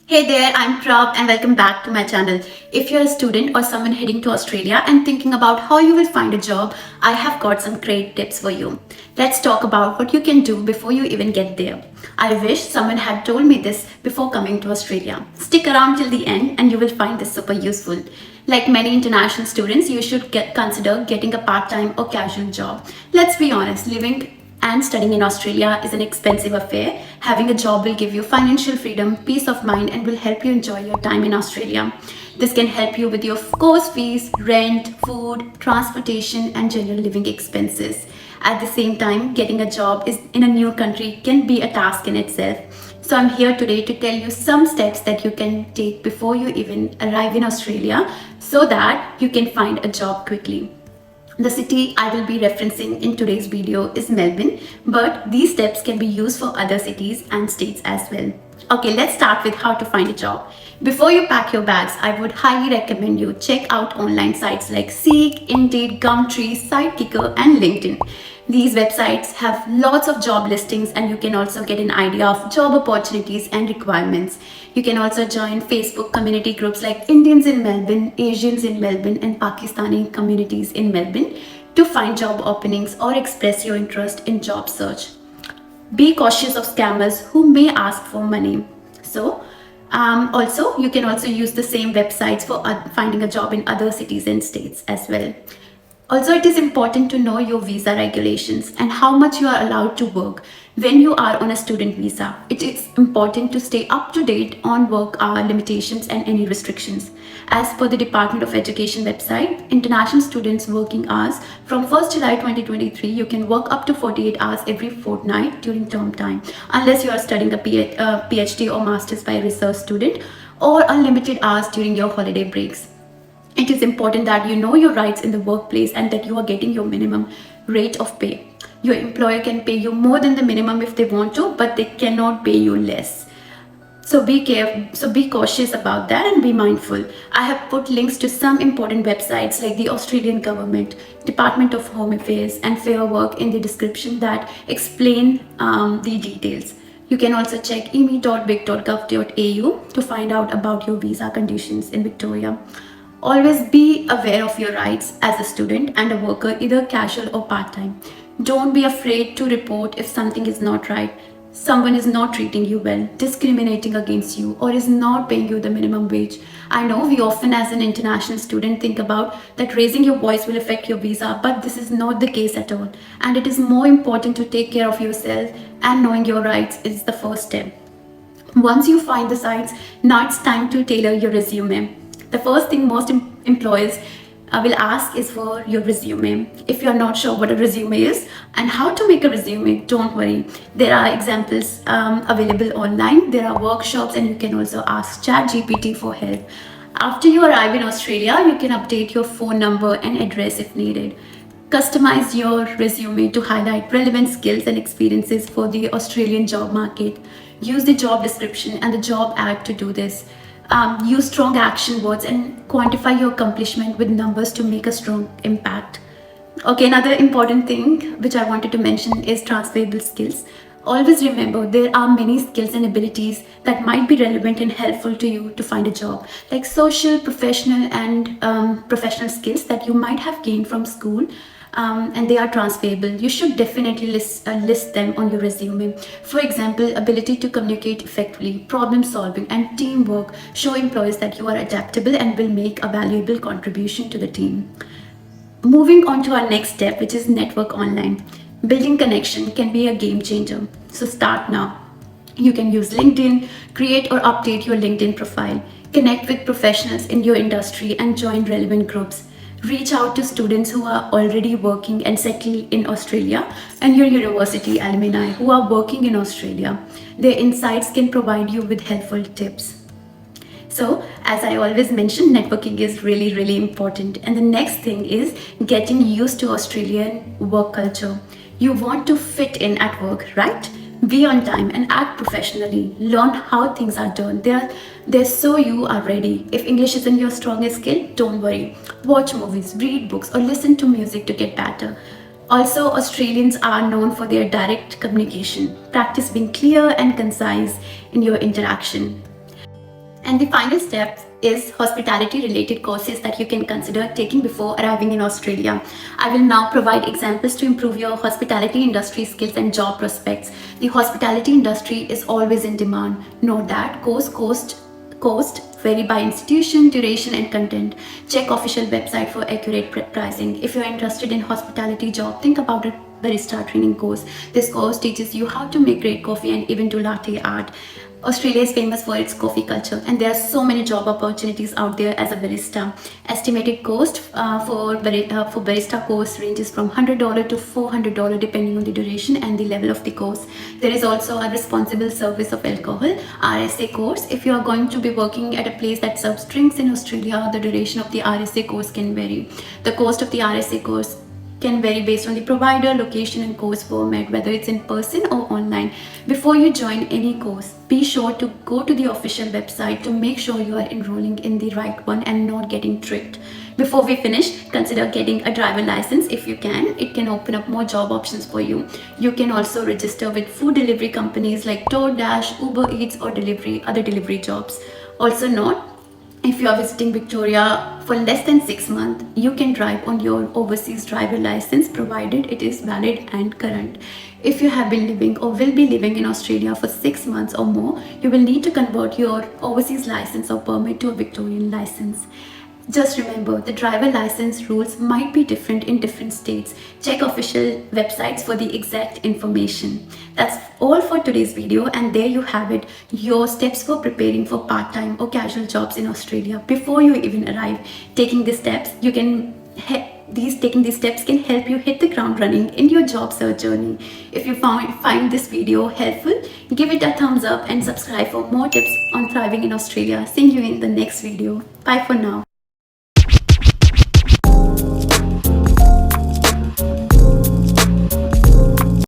Hey there, I'm Prab and welcome back to my channel. If you're a student or someone heading to Australia and thinking about how you will find a job, I have got some great tips for you. Let's talk about what you can do before you even get there. I wish someone had told me this before coming to Australia. Stick around till the end and you will find this super useful. Like many international students, you should consider getting a part-time or casual job. Let's be honest, living and studying in Australia is an expensive affair. Having a job will give you financial freedom, peace of mind, and will help you enjoy your time in Australia. This can help you with your course fees, rent, food, transportation, and general living expenses. At the same time, getting a job in a new country can be a task in itself. So I'm here today to tell you some steps that you can take before you even arrive in Australia so that you can find a job quickly. The city I will be referencing in today's video is Melbourne, but these steps can be used for other cities and states as well. Okay, let's start with how to find a job. Before you pack your bags, I would highly recommend you check out online sites like Seek, Indeed, Gumtree, Sidekicker, and LinkedIn. These websites have lots of job listings and you can also get an idea of job opportunities and requirements. You can also join Facebook community groups like Indians in Melbourne, Asians in Melbourne, and Pakistani communities in Melbourne to find job openings or express your interest in job search. Be cautious of scammers who may ask for money. Also, you can also use the same websites for finding a job in other cities and states as well. Also, it is important to know your visa regulations and how much you are allowed to work when you are on a student visa. It is important to stay up to date on work hour limitations and any restrictions. As per the Department of Education website, international students working hours from 1st July 2023, you can work up to 48 hours every fortnight during term time, unless you are studying a PhD or master's by a research student, or unlimited hours during your holiday breaks. It is important that you know your rights in the workplace and that you are getting your minimum rate of pay. Your employer can pay you more than the minimum if they want to, but they cannot pay you less. So be careful. So be cautious about that and be mindful. I have put links to some important websites like the Australian Government, Department of Home Affairs, and Fair Work in the description that explain the details. You can also check eme.vic.gov.au to find out about your visa conditions in Victoria. Always be aware of your rights as a student and a worker, either casual or part-time. Don't be afraid to report if something is not right. Someone is not treating you well, discriminating against you, or is not paying you the minimum wage. I know we often as an international student think about that raising your voice will affect your visa, but this is not the case at all. And it is more important to take care of yourself, and knowing your rights is the first step. Once you find the sites, now it's time to tailor your resume. The first thing most employers will ask is for your resume. If you're not sure what a resume is and how to make a resume, don't worry. There are examples available online. There are workshops and you can also ask ChatGPT for help. After you arrive in Australia, you can update your phone number and address if needed. Customize your resume to highlight relevant skills and experiences for the Australian job market. Use the job description and the job ad to do this. Use strong action words and quantify your accomplishment with numbers to make a strong impact. Okay, another important thing which I wanted to mention is transferable skills. Always remember there are many skills and abilities that might be relevant and helpful to you to find a job, like social, professional, and professional skills that you might have gained from school. And they are transferable. You should definitely list them on your resume. For example, ability to communicate effectively, problem solving, and teamwork show employees that you are adaptable and will make a valuable contribution to the team. Moving on to our next step, which is network online. Building connection can be a game changer. So start now. You can use LinkedIn, create or update your LinkedIn profile, connect with professionals in your industry, and join relevant groups. Reach out to students who are already working and settled in Australia and your university alumni who are working in Australia. Their insights can provide you with helpful tips. So, as I always mention, networking is really, really important. And the next thing is getting used to Australian work culture. You want to fit in at work, right? Be on time and act professionally. Learn how things are done. They're so you are ready. If English isn't your strongest skill, don't worry. Watch movies, read books, or listen to music to get better. Also, Australians are known for their direct communication. Practice being clear and concise in your interaction. And the final step is hospitality related courses that you can consider taking before arriving in Australia. I will now provide examples to improve your hospitality industry skills and job prospects. The hospitality industry is always in demand. Note that cost vary by institution, duration, and content. Check official website for accurate pricing. If you're interested in hospitality job, think about a barista training course. This course teaches you how to make great coffee and even do latte art. Australia is famous for its coffee culture, and there are so many job opportunities out there as a barista. Estimated cost for barista course ranges from $100 to $400 depending on the duration and the level of the course. There is also a responsible service of alcohol (RSA) course. If you are going to be working at a place that serves drinks in Australia, the duration of the RSA course can vary. The cost of the RSA course can vary based on the provider, location, and course format, whether it's in person or online. Before you join any course, be sure to go to the official website to make sure you are enrolling in the right one and not getting tricked. Before we finish, consider getting a driver license if you can. It can open up more job options for you. You can also register with food delivery companies like DoorDash, Uber Eats, or other delivery jobs. Also note, if you are visiting Victoria for less than 6 months, you can drive on your overseas driver license provided it is valid and current. If you have been living or will be living in Australia for 6 months or more, you will need to convert your overseas license or permit to a Victorian license. Just remember, the driver license rules might be different in different states. Check official websites for the exact information. That's all for today's video, and there you have it, your steps for preparing for part-time or casual jobs in Australia before you even arrive. Taking these steps can help you hit the ground running in your job search journey. If you find this video helpful, give it a thumbs up and subscribe for more tips on thriving in Australia. See you in the next video. Bye for now.